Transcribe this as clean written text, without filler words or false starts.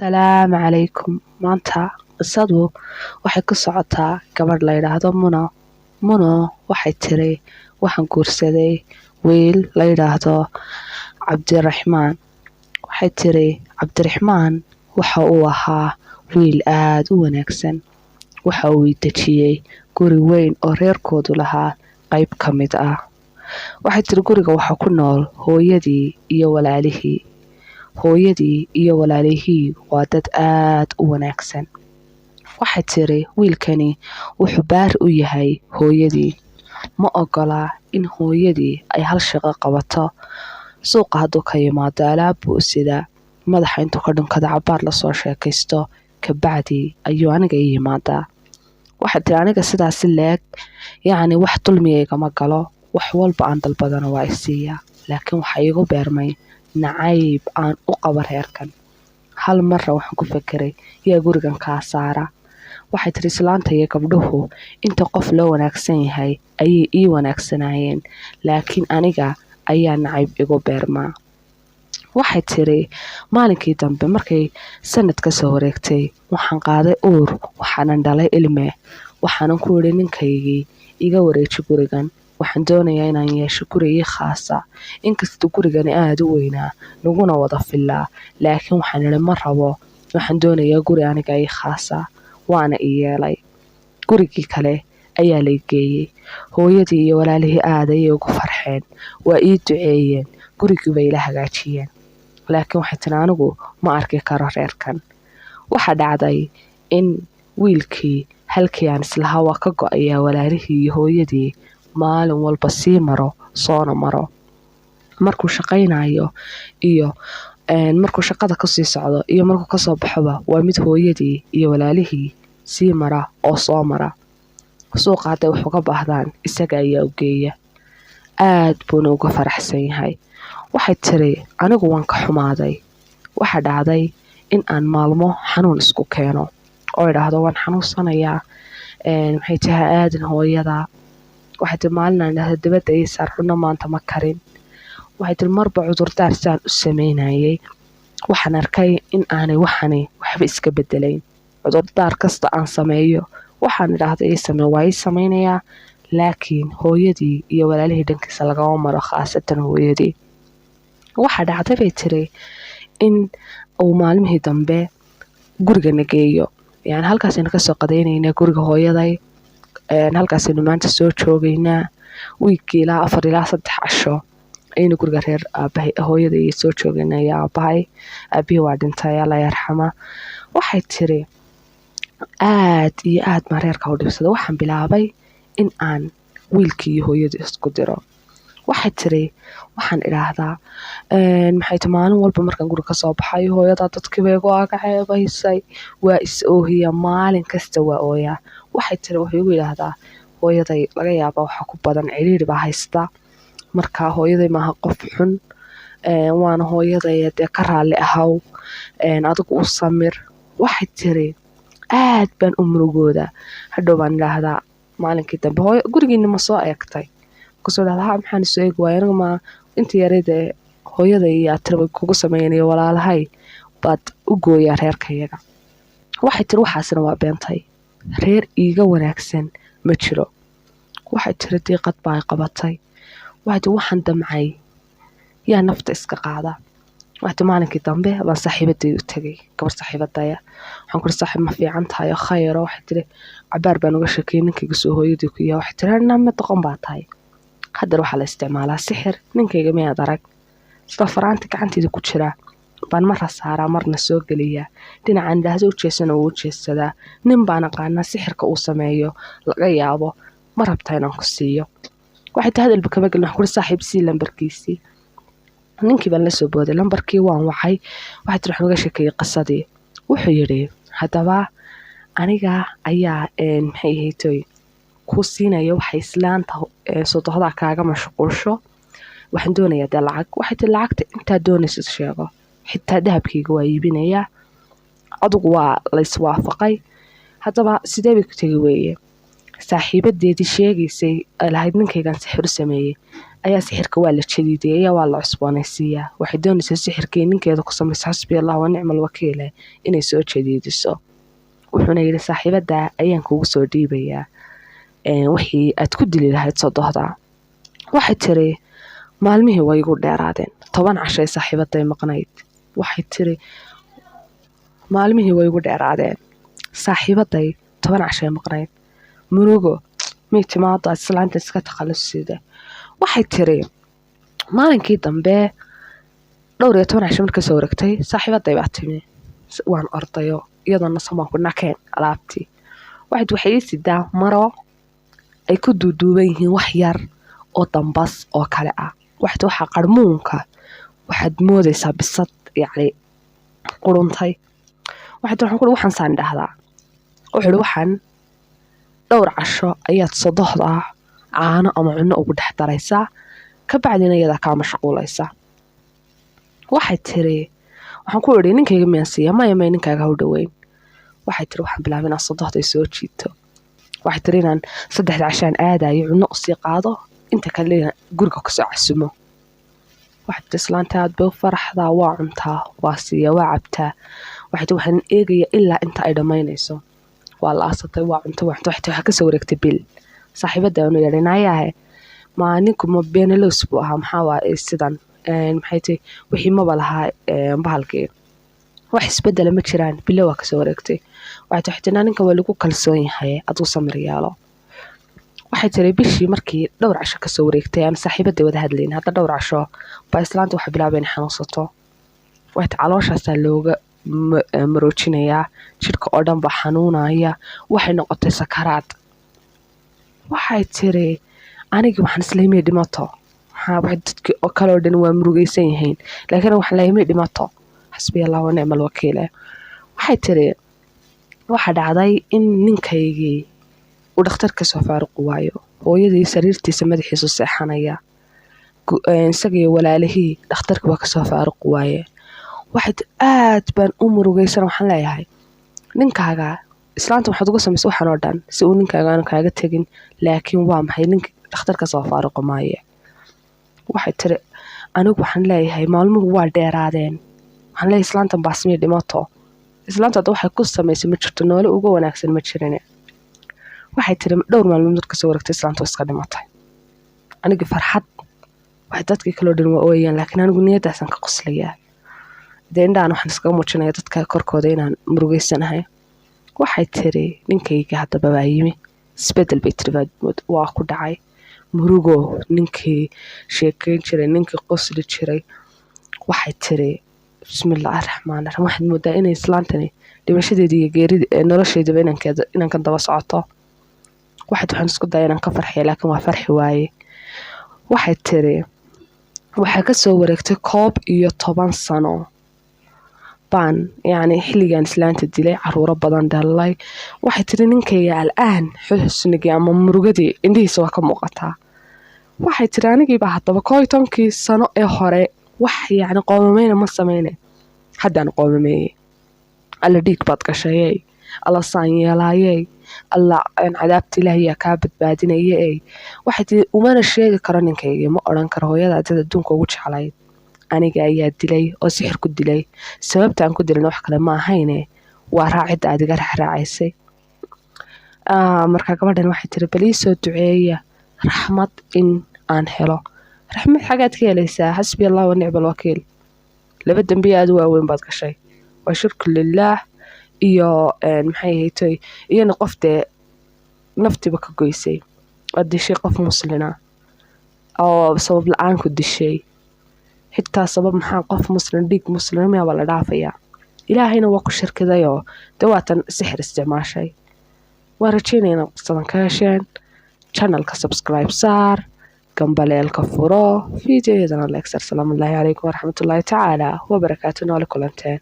Salaamu calaykum. Maanta qisadu waxay ku socotaa gabadh la yidhaahdo Muno. Muno waxay tiri waxaan guursaday wiil la yidhaahdo Cabdiraxmaan. Waxay tiri Cabdiraxmaan waxa uu ahaa wiil aad u wanaagsan. Waxa uu i dejiyey guri weyn oo reerkoodu lahaa qayb ka mid ah. Waxay tiri guriga waxaa ku nool hooyadii iyo walaalihii. Hooyadii iyo walaalihii waa dad aad u wanaagsan. Waxay tiri wiilkani wuxuu baari u yahay hooyadii. Ma ogola in hooyadii ay hal shaqo qabato. Suuqa hadduu ka yimaado alaab buu u sidaa. Madaxa intuu ka dhunkado cabaar lasoo sheekaysto kabacdi ayuu aniga ii yimaadaa. Waxay tiri aniga sidaasi leeg wax dulmiya igama galo. Wax walba aan dalbadana waa i siiyaa. Laakiin waxa iigu beermay nacayb aan u qabo reerkan. Hal marra waxaan ku fekeray yaa gurigan kaa saara. Waxay tiri islaanta iyo gabdhuhu inta qof loo wanaagsan yahay ayay ii wanaagsanaayeen. Laakiin aniga ayaa nacayb igu beermaa. Waxay tiri maalinkii dambe markay sanad ka soo wareegtay waxaan qaaday uur waxaanan dhalay ilme. Waxaanan ku yidhi ninkaygii iga wareeji gurigan. Waxaan doonayaa inaan yeesho guri ii khaasa. Inkastoo gurigani aad u weynaa naguna wada filaa. Laakiin waxaan idhi ma rabo. Waxaan doonayaa guri aniga ii khaasa. Waana ii yeelay. Gurigii kale ayaa la geeyey. Hooyadii iyo walaalihii aad ayay ugu farxeen. Waa ii duceeyeen. Gurigii bay ila hagaajiyeen. Laakiin waxay tiri anigu ma arki karo reerkan. Waxa dhacday in wiilkii halkii aan islahaa waa ka go'ayaa walaalihii iyo hooyadii maalin walba sii maro soona maro. Markuu shaqaynayo iyo markuu shaqada ka sii socdo iyo markuu ka soo baxoba waa mid hooyadii iyo walaalihii sii mara oo soo mara. Suuqa hadday wax uga baahdaan isaga ayaa u geeya. Aad buuna uga faraxsan yahay. Waxay tiri anigu waan ka xumaaday. Waxa dhacday in aan maalmo xanuun isku keeno oo idhaahdo waan xanuunsanayaa. Maxay tahay aadan hooyada. Waxay tiri maalin aan idhaahdo dibadda ii saar cunno maanta ma karin. Waxay tiri marba cudurdaar saan u samaynayay. Waxaan arkay in aanay waxba iska bedelayn. Cudurdaar kasta aan sameeyo waxaan idhaahdo ii samee waa ii samaynayaa. Laakiin hooyadii iyo walaalihii dhankiisa lagama maro khaasatan hooyadii. Waxa dhacday bay tiri in uu maalmihii dambe gurigana geeyo. Halkaasaynu ka soo qadaynaynaa guriga hooyaday. Halkaasaynu maanta soo joogaynaa. Wiigii ilaa 4 ilaa 3 casho ayaynu guriga reer aabahay hooyaday soo joogaynaa iyo aabahay. Aabihii waa dhintay Alla yarxama. Waxay tiri aad iyo aad baan reerka u dhibsaday. Waxaan bilaabay in aan wiilkii iyo hooyadii isku diro. Waxay tiri waxaan idhaahdaa maxay tahay maalin walba markaan guriga ka soo baxay hooyada dadkii bay igu ceebaysay. Waa is oohiya maalin kasta waa ooyaa. Waxay tiri wuxuu igu yidhaahdaa hooyaday laga yaabaa waxa ku badan ciriiri baa haysta. Marka hooyaday maaha qof xun. Waana hooyaday dee ka raalli ahaw. Adigu u samir. Waxay tiri aad baan u murugooda. Hadhow baan idhaahdaa maalinkii dambe gurigiina ma soo eegtay. Kusoo dhahdaa maxaan soo eegi waayay aniga ma intii yareed hooyaday iyo aad tiri kugu sameeyay walaalahay baad u gooyaa reerkayaga. Waxay tiri waxaasna waa beentay. Reer iiga wanaagsan ma jiro. Waxay tiri diiqad baa qabatay. Waxay tiri waxaan damcay yaa nafta iska qaada. Waxay tiri maalinkii dambe baan saaxiibaday u tagay. Gabar saaxiibadaya. Waxaan ku saaxiib ma fiican tahay oo khayr ah. Waxay tiri cabaar baan uga sheekay ninkayga soo hooyadii ku yahay. Waxay tiri nama doqon baa tahay. Haddana waxaa la isticmaalaa sixir. Ninkayga miyaad arag. Sida faraanta gacanteeda ku jira baan marra saaraa marna soo geliyaa. Dhinacaan idhaahdo u jeesana wuu u jeesadaa. Nin baan aqaanaa sixirka uu sameeyo laga yaabo ma rabtaa inaan ku siiyo. Waxay tahay hadalba kama gelin. Waxaan ku saaxiib sii lambarkiisii. Ninkii baan la soo booday lambarkii waan wacay. Waxay tiri waxaan uga sheekayay qisadii. Wuxuu yidhi haddaba aniga ayaa maxay ahaytoy ku siinaya waxay islaanta sodohda kaaga mashquulsho. Waxaan doonayaa dee lacag. Waxay tiri lacagta intaa doonaysid sheego. Xitaa dahabkayga waa iibinayaa. Adigu waa la iswaafaqay. Haddaba sidee bay ku tagi weeye. Saaxiibadeedii sheegaysay lahayd ninkaygan sixir u sameeyay ayaa sixirka waa la jadiideeyaa waa la cusboonaysiiyaa waxay doonaysaa sixirkii ninkeeda ku samaysa xasbi allah wa nicmal wakiile inay soo jadiidiso wuxuuna yidhi saaxiibada ayaan kugu soo dhiibayaa wixii aad ku dili lahayd sodohda waxay tiri maalmihii way igu dheeraadeen 10 cashay saaxiibaday maqnayd waxay tiri maalmihii way igu dheeraadeen saaxiibaday 10 cashay maqnayd murugo mid timaada islaanta iska takhalusida waxay tiri maalinkii dambe dhowr iyo 10 casho markay soo wareegtay saaxiibaday baa timi waan ordayo iyadana samaan ku nakeen alaabtii waxay sidaa maro ay ku duuduuban yihiin wax yar oo dambas oo kale ah waxa qarmuunka waxaad moodaysaa bisad yacni quruntay waxaan saan dhahdaa waxaan dhowr casho ayaad sodohda caano ama cunno ugu dhex daraysaa ka bacdina iyada kaa mashquulaysa waxay tiri waxaan ku idhi ninkayga miyaan siiya maya ninkaaga ha u dhoweyn waxay tiri waxaan bilaabay inaan sodohda ay soo jiito waxay tiri inaan 3 cashaan aadayo cunno usii qaado inta kale guriga kusoo casumo waxay tiri islaanta aad bay u faraxdaa waa cuntaa waa siiya waa cabtaa waxay tiri waxaan eegaya ilaa inta ay dhammaynayso waa la aasatay waa cunto waxaa kasoo wareegtay bil saaxiibada aanu yeedhinayaahe ninku ma beenalows buu ahaa maxaa waaye sidan maxay tahay wixii maba lahaa bahalkii wax isbedela ma jiraan bilo waa kasoo wareegtay waxay tiri ninka waa lagu kalsoon yahay aduu samir yaalo waxay tiri bishii markii dhowr casho kasoo wareegtay aan saaxiibada wada hadlayn hadda dhowr casho baa islaanta waxay bilaabeen xanuunsato waxay calooshaasaa looga maroojinayaa jidhka oo dhan baa xanuunaya waxay noqotay sakaraad waxay tiri anigii waxaan isleemay dhimato dadkii oo kale oo dhan waa murugaysan yihiin laakiin waxaan leemay dhimato xasbi allah wa nicmal wakiile waxay tiri waxa dhacday in ninkaygii uu dhakhtarka soo faaruqi waayo hooyadii sariirtiisa madaxiisu seexanaya isagii walaalihii dhakhtarka waa kasoo faaruqi waaye waxay aad baan u murugaysan waxaan leeyahay ninkaaga islaanta waxaad uga samaysay waxaan oo dhan si uu ninkaaga aanu kaaga tegin laakiin waa maxay ninka dhakhtarka soo faaruqi maaye waxay tiri anigu waxaan leeyahay maalmuhu waa dheeraadeen waxaan leeyahay islaantan baasmiya dhimato islaanta hadda waxay ku samaysay ma jirto noole uga wanaagsan ma jirin waxay tiri dhowr maalmood marka soo wareegtay islaanta iska dhimatay anigi farxad waxay dadkii kaloo dhan waa ooyaan laakiin anigu niyadaasan ka qoslayaa indhaan waxaan iskaga muujinaya dadka korkooda inaan murugaysanahay waxay tiri ninkayga haddaba baa yimi isbedel bay tiri waa ku dhacay murugo ninkii sheekayn jiray ninkii qosli jiray waxay tiri bismillaahi raxmaani raxiim waxaad moodaa inay islaantani dhimashadeeda iyo geerida nolosheedaba inaan ka daba socoto waxaan isku daya inaan ka farxiya laakiin waa farxi waaye waxay tiri waxaa kasoo wareegtay 11 sano baan yacni xilligan islaanta dilay caruuro badan dhalay waxay tiri ninkayga al'aan xusnigii ama murugadii indhihiisa waa ka muuqataa waxay tiri anigiibaa haddaba 11 sano ee hore wax yacni qoomameyna ma samayne haddaan qoomameeyey alla dhiig baad gashayey alla saan yeelaayey alla cadaabta ilaahiyaa kaa badbaadinayey waxay tiri umana sheegi karo ninkaygii ma odhan karo hooyada dad adduunka ugu jeclayd aniga ayaa dilay oo sixir ku dilay sababta aan ku dilin wax kale ma ahayne waa raacidda aad iga raacaysay marka gabadhan waxay tiri bal ii soo duceeya raxmad in aan helo raxmad xagaad ka helaysaa xasbi allah wa nicmal wakiil 2 dambiye aad u waaweyn baad gashay waa shirku lillaah iyo maxay haytay iyana qof dee naftiba ka goysay waa dishay qof muslina oo sabab la-aan ku dishay xitaa sabab maxaa qof muslim dhiig muslimiya waa la dhaafayaa ilaahayna waa ku shirkidayoo dee waatan sixir isticmaashay waan rajeynaya inaad qisadan ka hesheen channelka subscribe saar gambaleelka furo fiidiyoyadana leegsar salaamu allaahi calaykum waraxmatullaahi tacaala wabarakaatu noole kulanteen